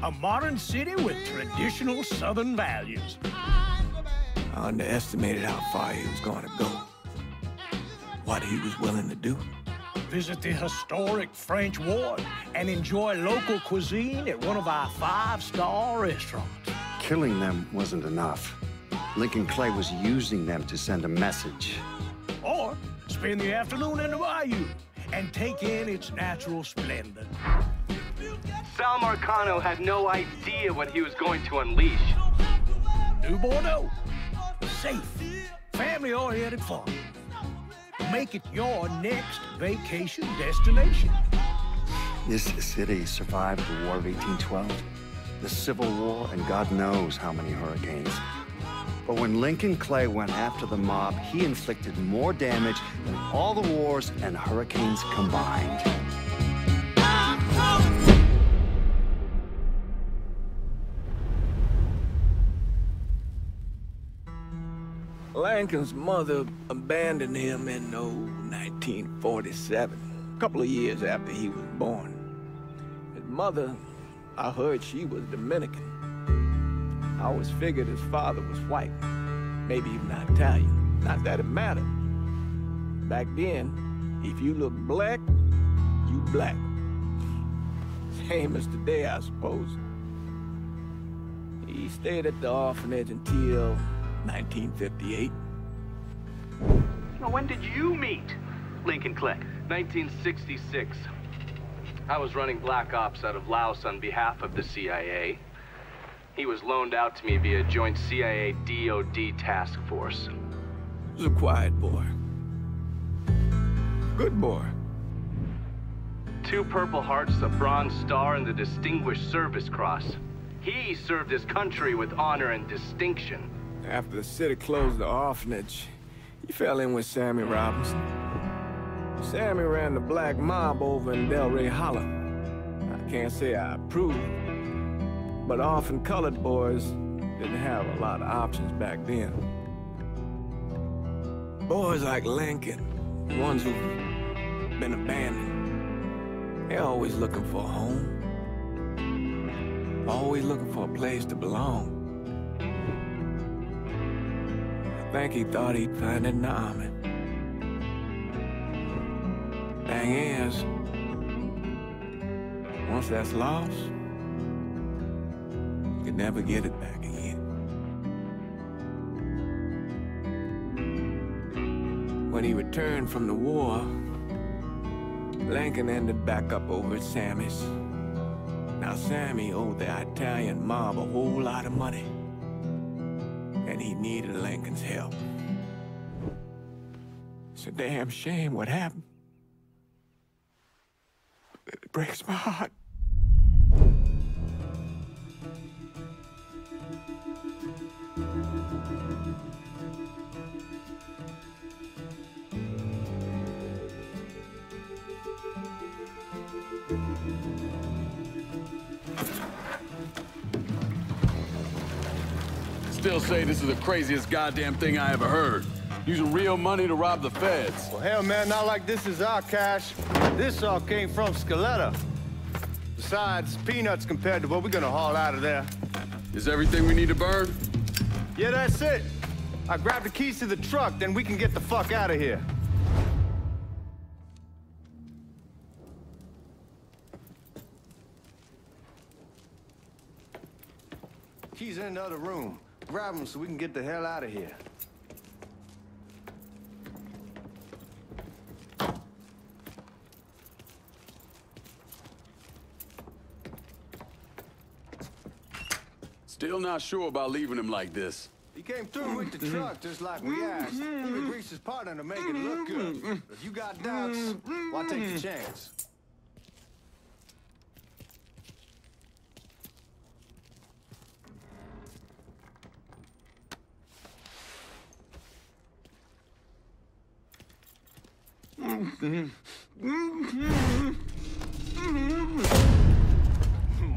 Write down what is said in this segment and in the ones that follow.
A modern city with traditional Southern values. I underestimated how far he was going to go. What he was willing to do. Visit the historic French Ward and enjoy local cuisine at one of our 5-star restaurants. Killing them wasn't enough. Lincoln Clay was using them to send a message. Or spend the afternoon in the bayou and take in its natural splendor. Sal Marcano had no idea what he was going to unleash. New Bordeaux. Safe, family-oriented fun. Make it your next vacation destination. This city survived the War of 1812, the Civil War, and God knows how many hurricanes. But when Lincoln Clay went after the mob, he inflicted more damage than all the wars and hurricanes combined. Lincoln's mother abandoned him in 1947, a couple of years after he was born. His mother, I heard she was Dominican. I always figured his father was white, maybe even Italian. Not that it mattered. Back then, if you look black, you black. Same as today, I suppose. He stayed at the orphanage until 1958. Now, when did you meet Lincoln Clay? 1966. I was running black ops out of Laos on behalf of the CIA. He was loaned out to me via joint CIA-DOD task force. He was a quiet boy. Good boy. 2 Purple Hearts, a Bronze Star, and the Distinguished Service Cross. He served his country with honor and distinction. After the city closed the orphanage, he fell in with Sammy Robinson. Sammy ran the black mob over in Delray Hollow. I can't say I approve, but orphan colored boys didn't have a lot of options back then. Boys like Lincoln, ones who've been abandoned, they're always looking for a home. Always looking for a place to belong. I think he thought he'd find it in the army. Thing is, once that's lost, you can never get it back again. When he returned from the war, Lincoln ended back up over at Sammy's. Now, Sammy owed the Italian mob a whole lot of money, and he needed Lincoln's help. It's a damn shame what happened. It breaks my heart. Still say this is the craziest goddamn thing I ever heard. Using real money to rob the feds. Well, hell, man, not like this is our cash. This all came from Scaletta. Besides, peanuts compared to what we're gonna haul out of there. Is everything we need to burn? Yeah, that's it. I grabbed the keys to the truck, then we can get the fuck out of here. Keys in the other room. Grab them so we can get the hell out of here. Still not sure about leaving him like this. He came through with the truck just like we asked. Even greased his partner to make it look good. If you got doubts, why take the chance?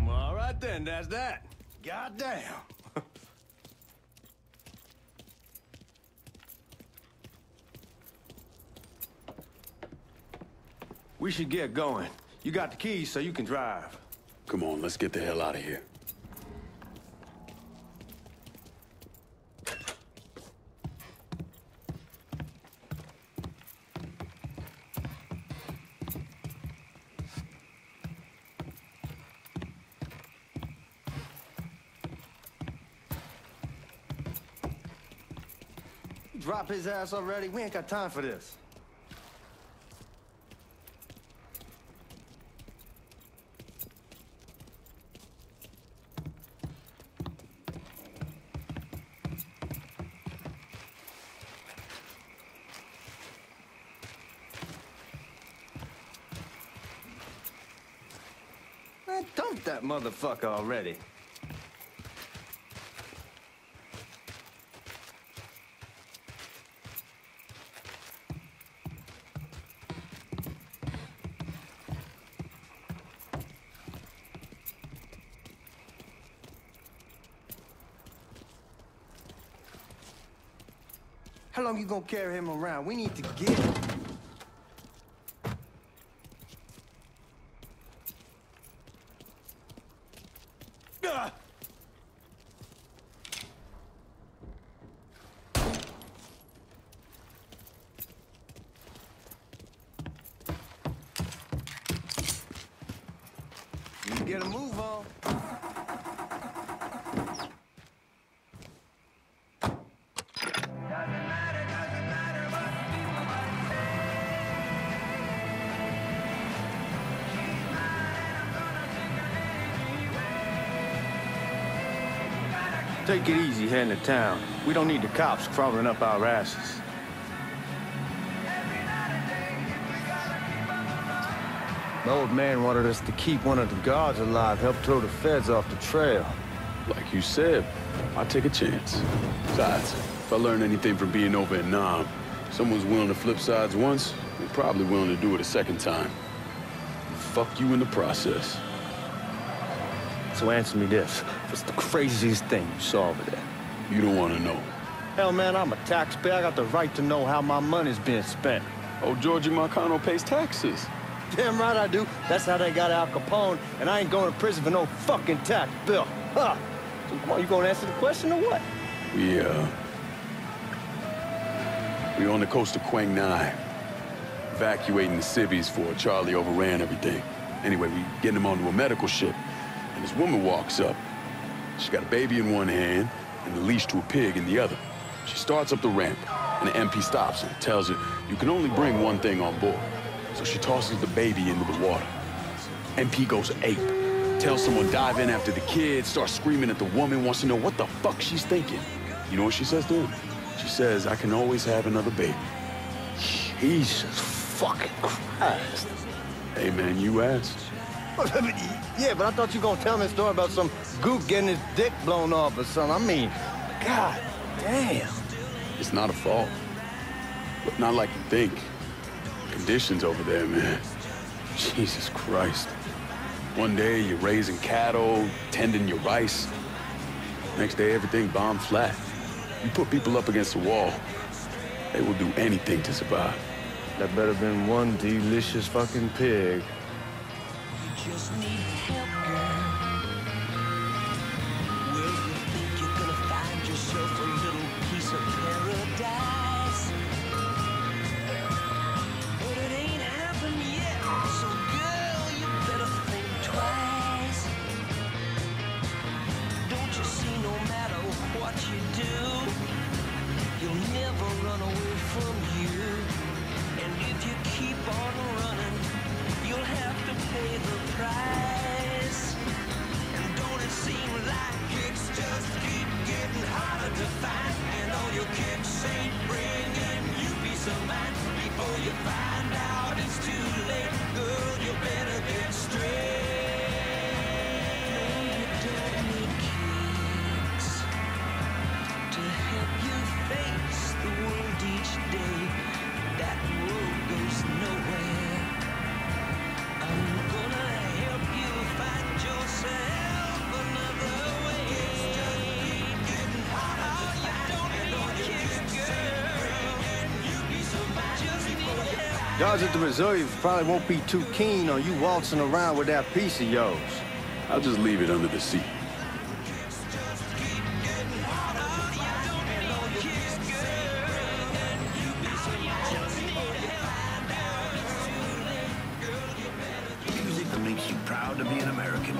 All right then, that's that. Goddamn. We should get going. You got the keys so you can drive. Come on, let's get the hell out of here. drop his ass already? We ain't got time for this. Man, dump that motherfucker already. How long you gonna carry him around? We need to get him. You get a move on. Take it easy heading to town. We don't need the cops crawling up our asses. The old man wanted us to keep one of the guards alive, help throw the feds off the trail. Like you said, I'll take a chance. Besides, if I learn anything from being over in Nam, if someone's willing to flip sides once, they're probably willing to do it a second time. Fuck you in the process. So answer me this. What's the craziest thing you saw over there? You don't want to know. Hell, man, I'm a taxpayer. I got the right to know how my money's being spent. Oh, Giorgi Marcano pays taxes. Damn right I do. That's how they got Al Capone, and I ain't going to prison for no fucking tax bill. Huh. So come on, you gonna answer the question or what? We're on the coast of Quang Nai, evacuating the civvies for Charlie overran everything. Anyway, we getting him onto a medical ship, and this woman walks up. She's got a baby in one hand and the leash to a pig in the other. She starts up the ramp, and the MP stops her and tells her, you can only bring one thing on board. So she tosses the baby into the water. MP goes ape. Tells someone dive in after the kid, starts screaming at the woman, wants to know what the fuck she's thinking. You know what she says to him? She says, I can always have another baby. Jesus fucking Christ. Hey, man, you asked. Yeah, but I thought you were gonna tell me a story about some gook getting his dick blown off or something. I mean, God damn. It's not a fault. But not like you think. Conditions over there, man. Jesus Christ. One day you're raising cattle, tending your rice. Next day everything bombed flat. You put people up against the wall, they will do anything to survive. That better been one delicious fucking pig. You just need help, girl. Where you think you're gonna find yourself a little piece of paradise? But it ain't happened yet, so girl, you better think twice. Don't you see, no matter what you do, you'll never run away from you. And if you keep on running, you'll have to pay the price. And don't it seem like kicks just keep getting harder to find? And all your kicks ain't bringing you peace of mind. Before you find out it's too late, girl, you better get straight. No, you don't need kicks to help you face the world each day. That road goes nowhere. I'm gonna help you find yourself another way. It's just keep getting harder to find. And all your kicks, girl, and you be so mad. Just need help. Guards at the reserve probably won't be too keen on you waltzing around with that piece of yours. I'll just leave it under the seat. Music that makes you proud to be an American.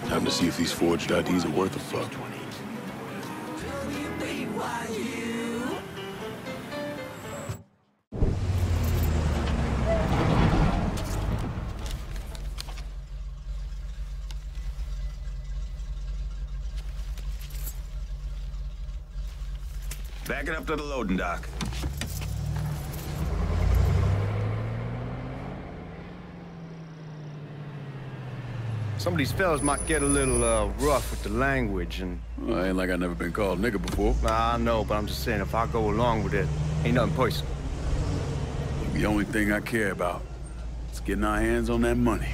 Time to see if these forged IDs are worth a fuck. Back it up to the loading dock. Some of these fellas might get a little rough with the language, and... Well, ain't like I never been called nigga before. Nah, I know, but I'm just saying, if I go along with it, ain't nothing personal. The only thing I care about is getting our hands on that money.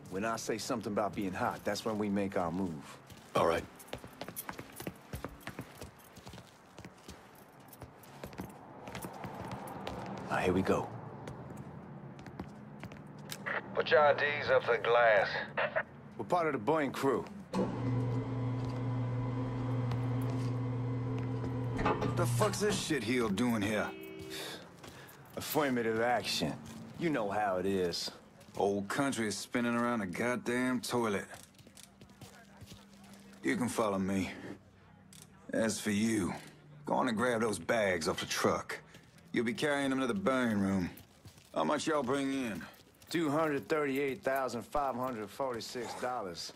When I say something about being hot, that's when we make our move. All right. Here we go. Put your IDs up to the glass. We're part of the Boeing crew. What the fuck's this shitheel doing here? Affirmative action. You know how it is. Old country is spinning around a goddamn toilet. You can follow me. As for you, go on and grab those bags off the truck. You'll be carrying them to the burning room. How much y'all bring in? $238,546.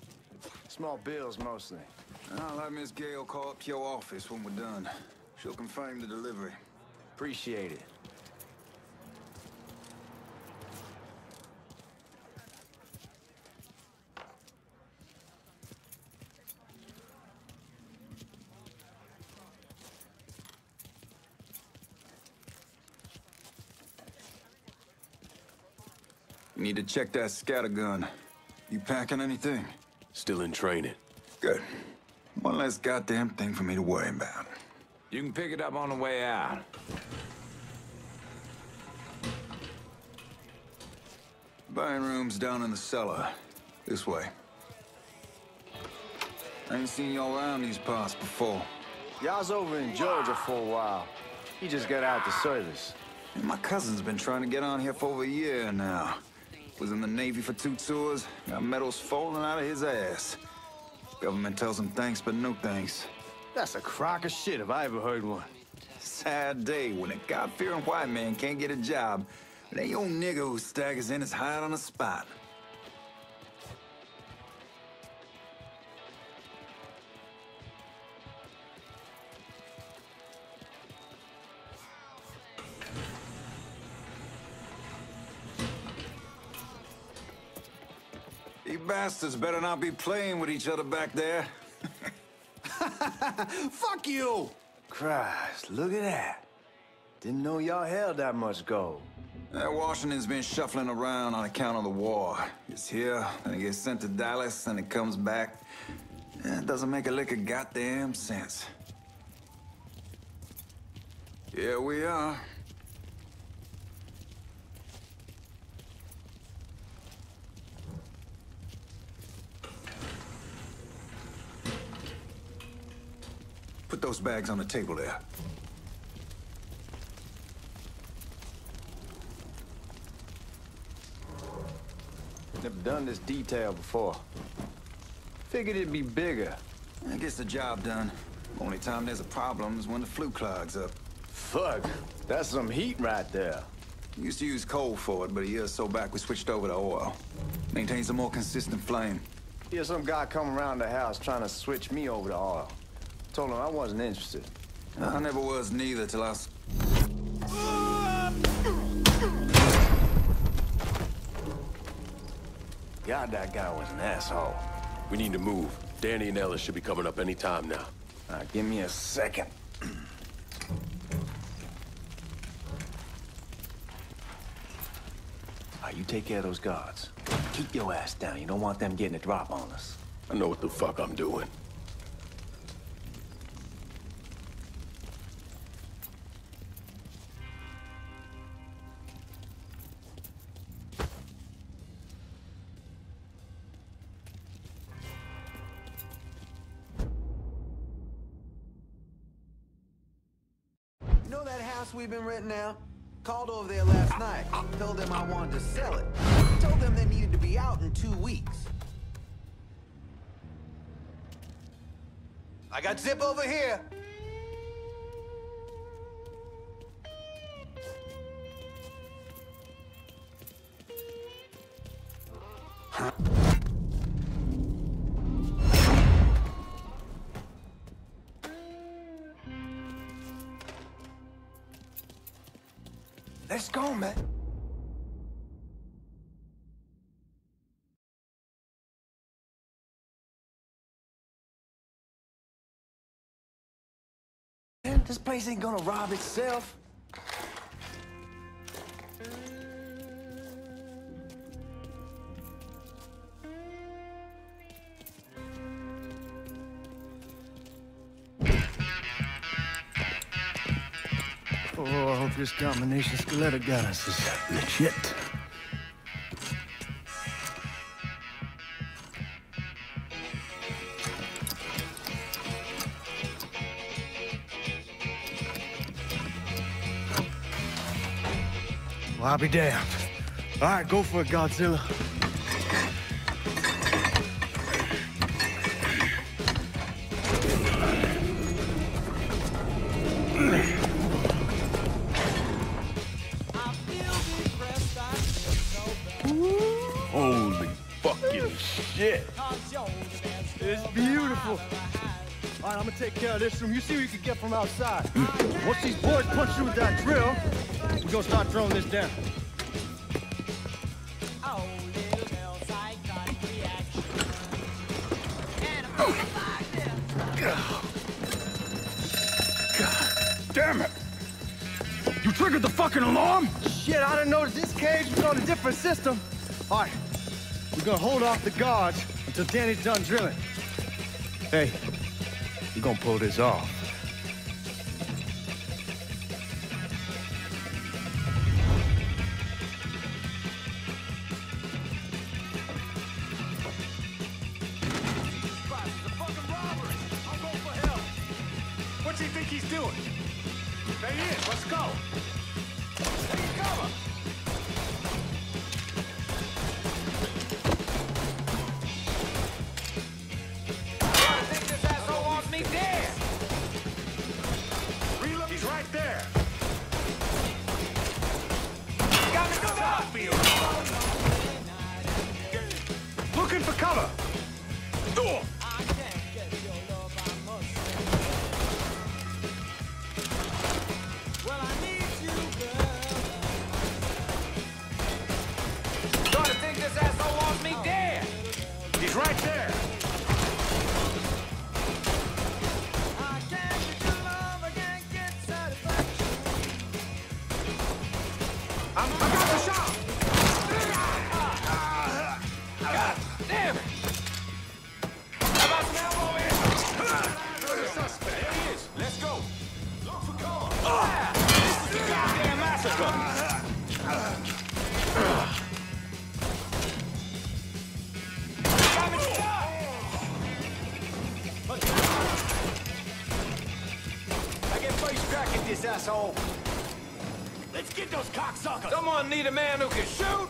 Small bills, mostly. I'll have Miss Gale call up your office when we're done. She'll confirm the delivery. Appreciate it. You need to check that scattergun. You packing anything? Still in training. Good. One less goddamn thing for me to worry about. You can pick it up on the way out. Buying room's down in the cellar. This way. I ain't seen y'all around these parts before. Y'all's over in Georgia for a while. He just got out the service. My cousin's been trying to get on here for over a year now. Was in the Navy for 2 tours, got medals falling out of his ass. Government tells him thanks, but no thanks. That's a crock of shit if I ever heard one. Sad day when a God-fearing white man can't get a job, but that old nigga who staggers in is hired on the spot. You bastards better not be playing with each other back there. Fuck you! Christ, look at that. Didn't know y'all held that much gold. Washington's been shuffling around on account of the war. It's here, then it gets sent to Dallas, and it comes back. It doesn't make a lick of goddamn sense. Here we are. Put those bags on the table there. Never done this detail before. Figured it'd be bigger. That gets the job done. Only time there's a problem is when the flue clogs up. Fuck, that's some heat right there. Used to use coal for it, but a year or so back we switched over to oil. Maintains a more consistent flame. Here's some guy come around the house trying to switch me over to oil. Told him I wasn't interested. I never was neither till I... God, that guy was an asshole. We need to move. Danny and Ellis should be coming up any time now. Give me a second. You take care of those guards. Keep your ass down. You don't want them getting a drop on us. I know what the fuck I'm doing. You know that house we've been renting out? Called over there last night. Told them I wanted to sell it. Told them they needed to be out in 2 weeks. I got Zip over here. Let's go, man. Man, this place ain't gonna rob itself. Oh, I hope this combination Scaletta got us is legit. Well, I'll be damned. All right, go for it, Godzilla. Holy fucking shit. It's beautiful. All right, I'm gonna take care of this room. You see what you can get from outside. Once these boys punch through with that drill, we're gonna start throwing this down. God damn it. You triggered the fucking alarm? Shit, I didn't notice this cage was on a different system. All right, we're gonna hold off the guards until Danny's done drilling. Hey, we're gonna pull this off. What's he think he's doing? Stay in, let's go. Take cover. I think this asshole wants me dead. Reload, he's right there. Got me covered. Looking for cover. Door. He's right there. I got the shot. God damn it. How about some elbow in? There's a suspect. There he is. Let's go. Look for cover. This is the goddamn massacre. This asshole. Let's get those cocksuckers. Someone need a man who can shoot.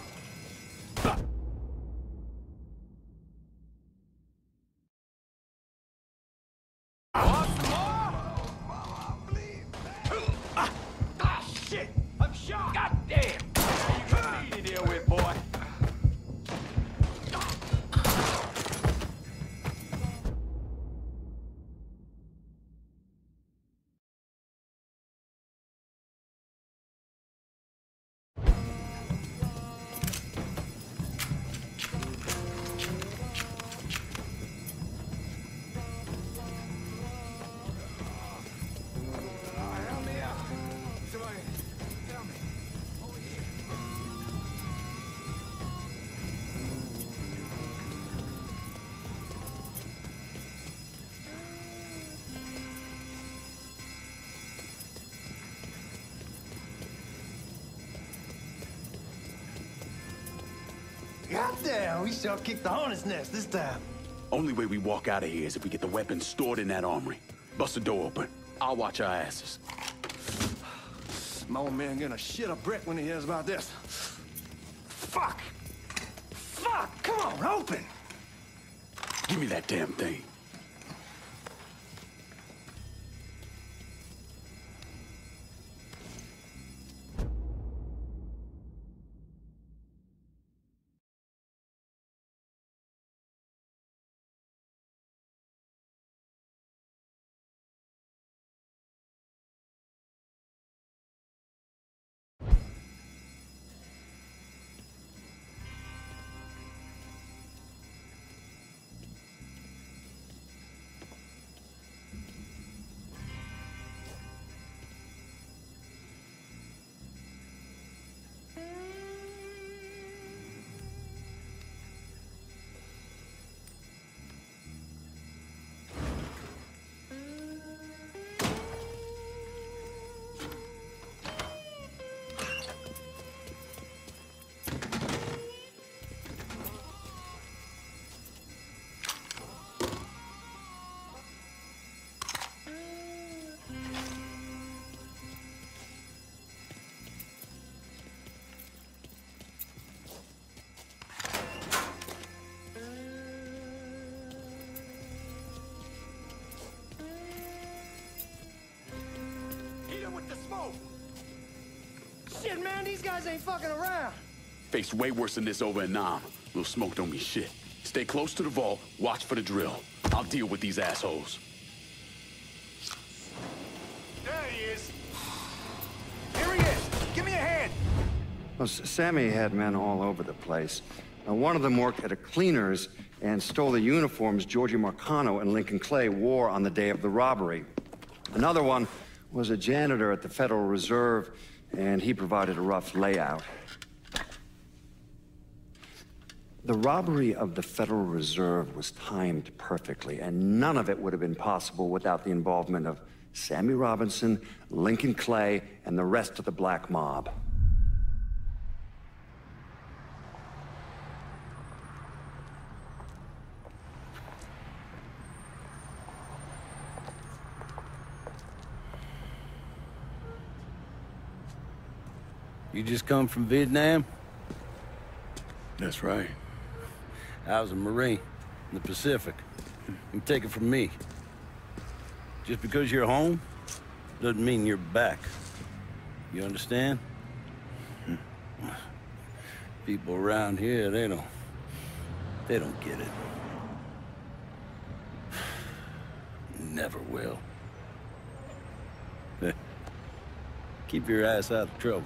Shit! I'm shot. God damn! You got me to deal with, boy. Goddamn, we sure kicked the hornet's nest this time. Only way we walk out of here is if we get the weapons stored in that armory. Bust the door open. I'll watch our asses. My old man gonna shit a brick when he hears about this. Fuck! Fuck! Come on, open! Give me that damn thing. Man, these guys ain't fucking around. Faced way worse than this over in Nam. Little smoke don't mean shit. Stay close to the vault, watch for the drill. I'll deal with these assholes. There he is. Here he is. Give me a hand. Well, Sammy had men all over the place. One of them worked at a cleaner's and stole the uniforms Giorgi Marcano and Lincoln Clay wore on the day of the robbery. Another one was a janitor at the Federal Reserve, and he provided a rough layout. The robbery of the Federal Reserve was timed perfectly, and none of it would have been possible without the involvement of Sammy Robinson, Lincoln Clay, and the rest of the black mob. You just come from Vietnam? That's right. I was a Marine in the Pacific. You take it from me. Just because you're home, doesn't mean you're back. You understand? People around here, they don't get it. Never will. Keep your ass out of trouble.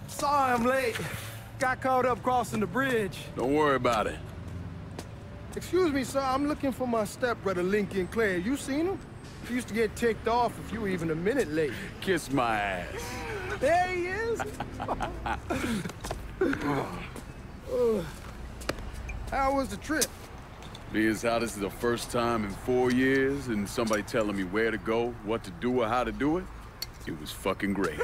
Sorry I'm late. Got caught up crossing the bridge. Don't worry about it. Excuse me, sir. I'm looking for my stepbrother, Lincoln Clay. You seen him? He used to get ticked off if you were even a minute late. Kiss my ass. There he is. How was the trip? Being as how this is the first time in 4 years and somebody telling me where to go, what to do, or how to do it, it was fucking great.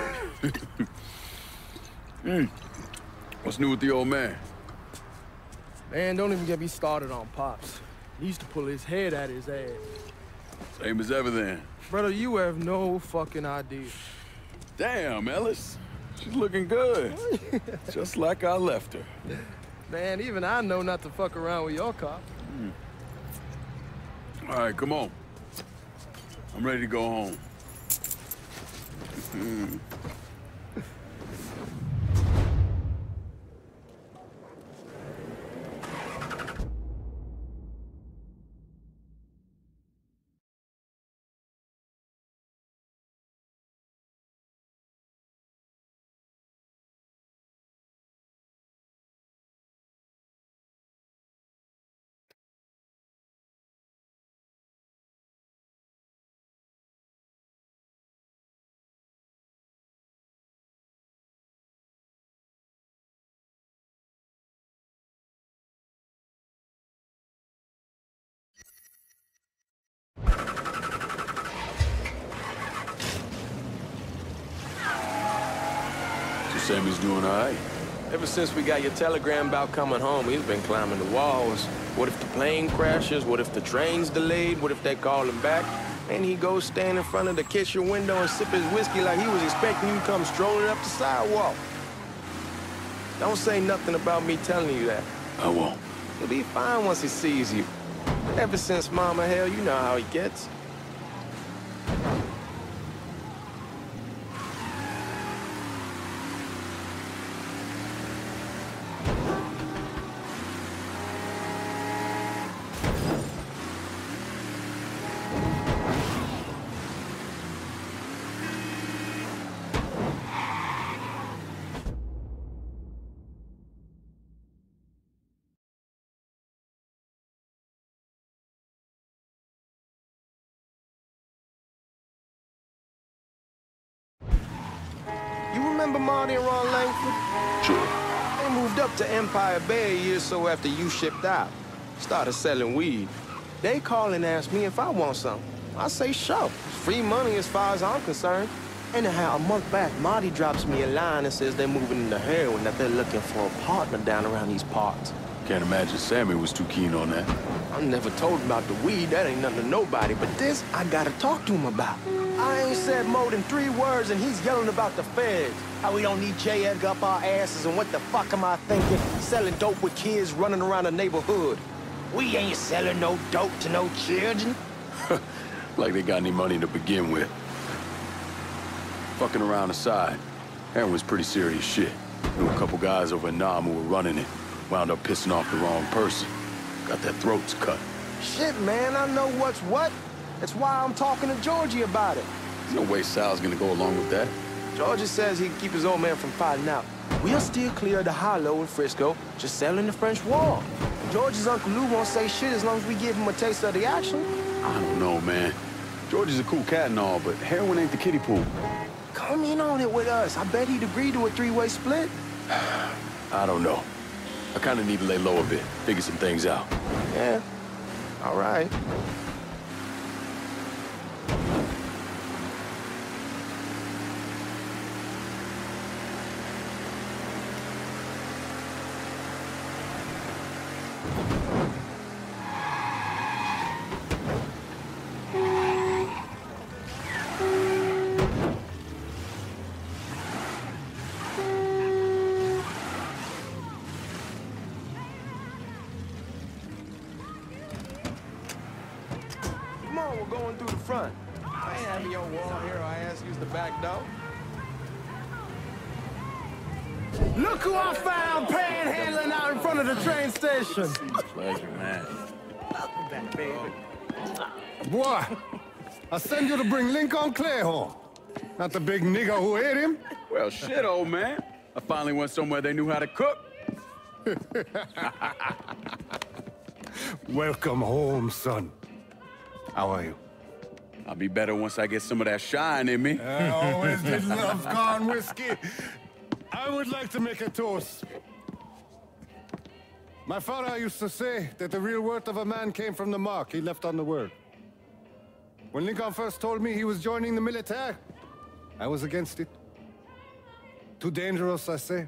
What's new with the old man? Man, don't even get me started on Pops. He used to pull his head out his ass. Same as ever then. Brother, you have no fucking idea. Damn, Ellis. She's looking good. Just like I left her. Man, even I know not to fuck around with your cop. All right, come on. I'm ready to go home. Sammy's doing all right. Ever since we got your telegram about coming home, he's been climbing the walls. What if the plane crashes? What if the train's delayed? What if they call him back? And he goes stand in front of the kitchen window and sip his whiskey like he was expecting you to come strolling up the sidewalk. Don't say nothing about me telling you that. I won't. He'll be fine once he sees you. Ever since Mama, hell, you know how he gets. Remember Marty and Ron Langford? Sure. They moved up to Empire Bay a year or so after you shipped out. Started selling weed. They call and ask me if I want some. I say, sure. It's free money as far as I'm concerned. Anyhow, a month back, Marty drops me a line and says they're moving into heroin, that they're looking for a partner down around these parts. Can't imagine Sammy was too keen on that. I never told him about the weed, that ain't nothing to nobody, but this, I gotta talk to him about. I ain't said more than 3 words and he's yelling about the feds. How we don't need J. Edgar up our asses, and what the fuck am I thinking? Selling dope with kids running around the neighborhood. We ain't selling no dope to no children. Like they got any money to begin with. Fucking around aside, heroin's pretty serious shit. Knew a couple guys over in Nam who were running it. Wound up pissing off the wrong person. Got their throats cut. Shit, man, I know what's what. That's why I'm talking to Giorgi about it. There's no way Sal's gonna go along with that. Giorgi says he can keep his old man from fighting out. We'll still clear the high-low in Frisco, just selling the French Wall. George's Uncle Lou won't say shit as long as we give him a taste of the action. I don't know, man. George is a cool cat and all, but heroin ain't the kiddie pool. Come in on it with us. I bet he'd agree to a 3-way split. I don't know. I kind of need to lay low a bit, figure some things out. Yeah, all right. We're going through the front. I ain't having your wall here. I ask use the back door. Look who I found panhandling out in front of the train station. Pleasure, man. Welcome back, baby. Boy, I send you to bring Lincoln Clay home. Not the big nigga who ate him. Well, shit, old man. I finally went somewhere they knew how to cook. Welcome home, son. How are you? I'll be better once I get some of that shine in me. I always did love gone whiskey. I would like to make a toast. My father used to say that the real worth of a man came from the mark he left on the world. When Lincoln first told me he was joining the military, I was against it. Too dangerous, I say.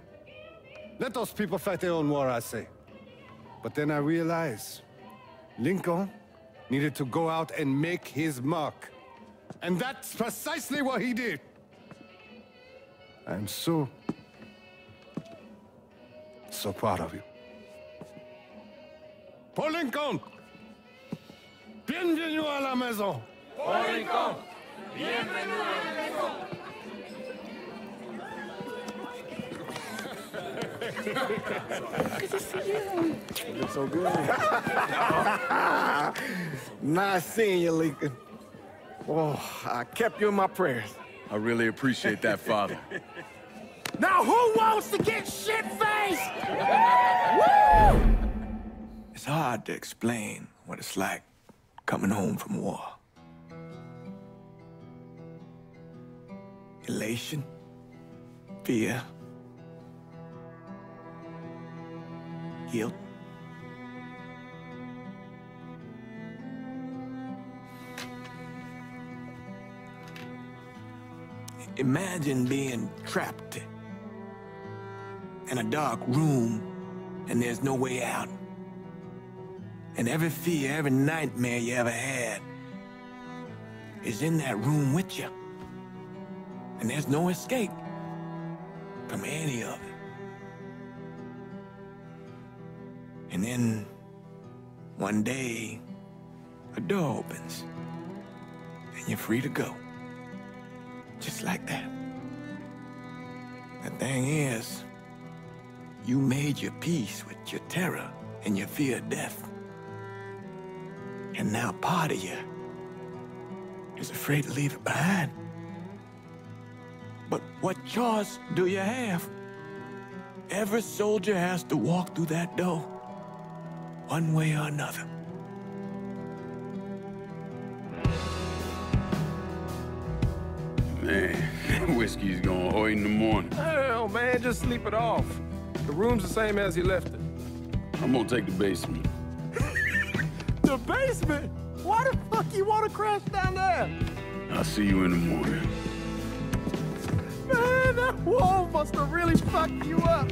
Let those people fight their own war, I say. But then I realized Lincoln needed to go out and make his mark. And that's precisely what he did. I'm so proud of you. Paul Lincoln! Bienvenue à la maison! Paul Lincoln! Bienvenue à la maison! Good to see you. You're so good. Nice seeing you, Lincoln. Oh, I kept you in my prayers. I really appreciate that, Father. Now who wants to get shit-faced? Woo! It's hard to explain what it's like coming home from war. Elation, fear, guilt. Imagine being trapped in a dark room and there's no way out. And every fear, every nightmare you ever had is in that room with you. And there's no escape from any of it. And then one day, a door opens and you're free to go. Just like that. The thing is, you made your peace with your terror and your fear of death. And now part of you is afraid to leave it behind. But what choice do you have? Every soldier has to walk through that door, one way or another. Man, whiskey's going hoy in the morning. Hell, man, just sleep it off. The room's the same as you left it. I'm gonna take the basement. The basement? Why the fuck you want to crash down there? I'll see you in the morning. Man, that wall must have really fucked you up.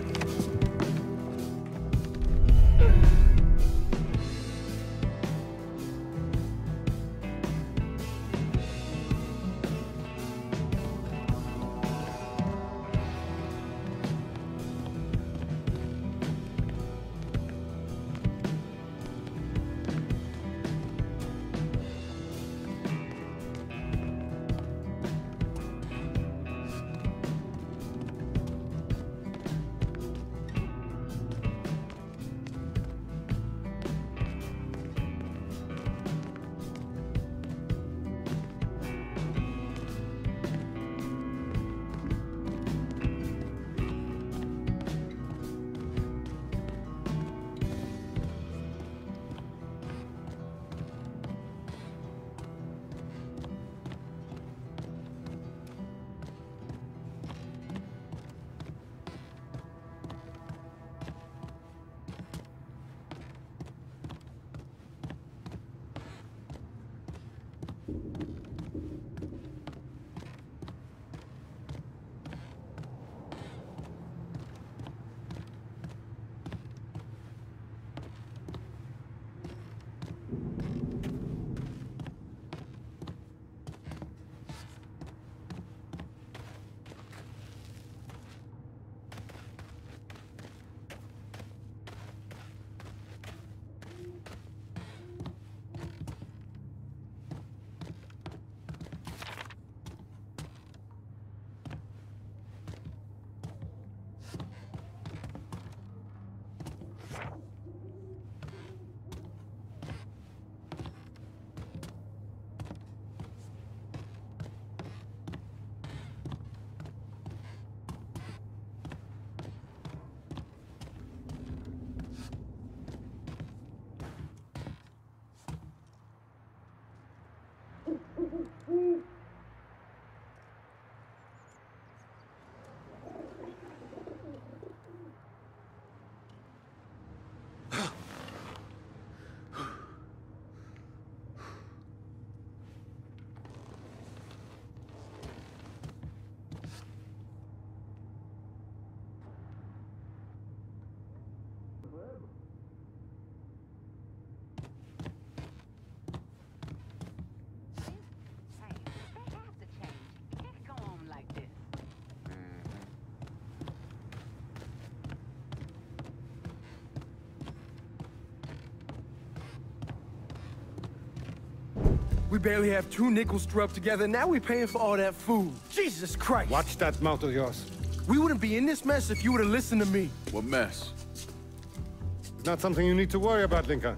We barely have 2 nickels to rub together, now we're paying for all that food. Jesus Christ! Watch that mouth of yours. We wouldn't be in this mess if you would have listened to me. What mess? It's not something you need to worry about, Lincoln.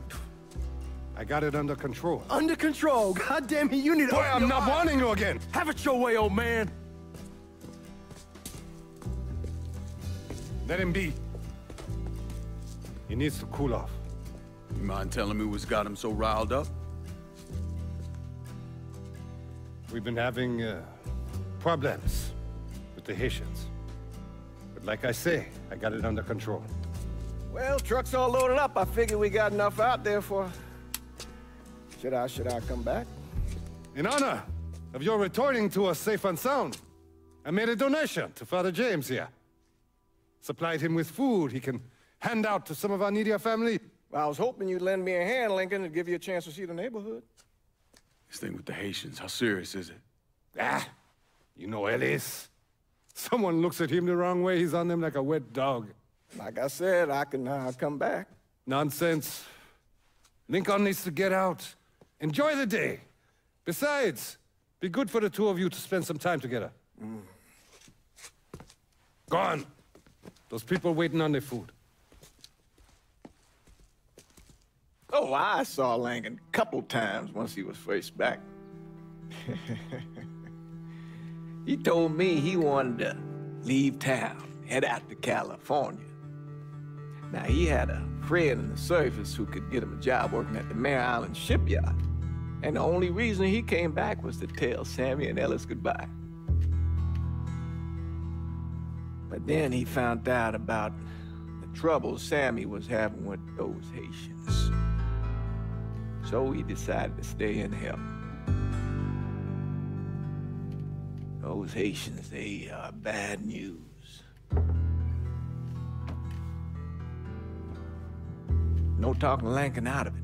I got it under control. Under control? God damn it, you need to... Boy, I'm not warning you again! Have it your way, old man! Let him be. He needs to cool off. You mind telling me what's got him so riled up? We've been having problems with the Haitians. But like I say, I got it under control. Well, truck's all loaded up. I figure we got enough out there for... Should I come back? In honor of your returning to us safe and sound, I made a donation to Father James here. Supplied him with food he can hand out to some of our needier family. Well, I was hoping you'd lend me a hand, Lincoln, and give you a chance to see the neighborhood. This thing with the Haitians, how serious is it? Ah, you know Ellis. Someone looks at him the wrong way, he's on them like a wet dog. Like I said, I can come back. Nonsense. Lincoln needs to get out. Enjoy the day. Besides, be good for the two of you to spend some time together. Go on. Those people waiting on their food. Oh, I saw Lincoln a couple times once he was first back. He told me he wanted to leave town, head out to California. Now, he had a friend in the service who could get him a job working at the Mare Island shipyard. And the only reason he came back was to tell Sammy and Ellis goodbye. But then he found out about the trouble Sammy was having with those Haitians. So he decided to stay and help. Those Haitians, they are bad news. No talking Lincoln out of it.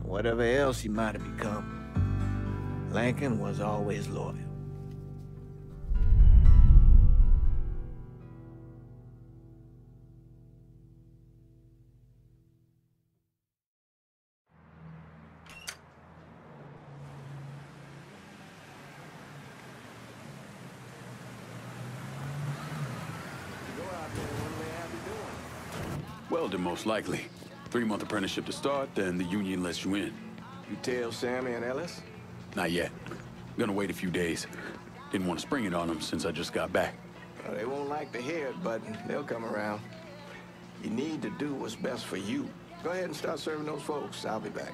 Whatever else he might have become, Lincoln was always loyal. Welding, most likely. 3-month apprenticeship to start, then the union lets you in. You tell Sammy and Ellis? Not yet. Gonna wait a few days. Didn't want to spring it on them since I just got back. Well, they won't like to hear it, but they'll come around. You need to do what's best for you. Go ahead and start serving those folks. I'll be back.